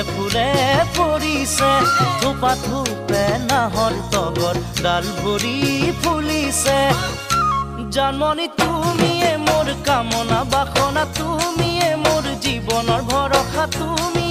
ফুলে পৰিছে থোপা থোপে নাহৰ তগৰ ডাল ভৰি ফুলিছে জন্মনি তুমিয়ে মোৰ কামনা বাসনা তুমিয়ে মোৰ জীৱনৰ ভৰসা তুমি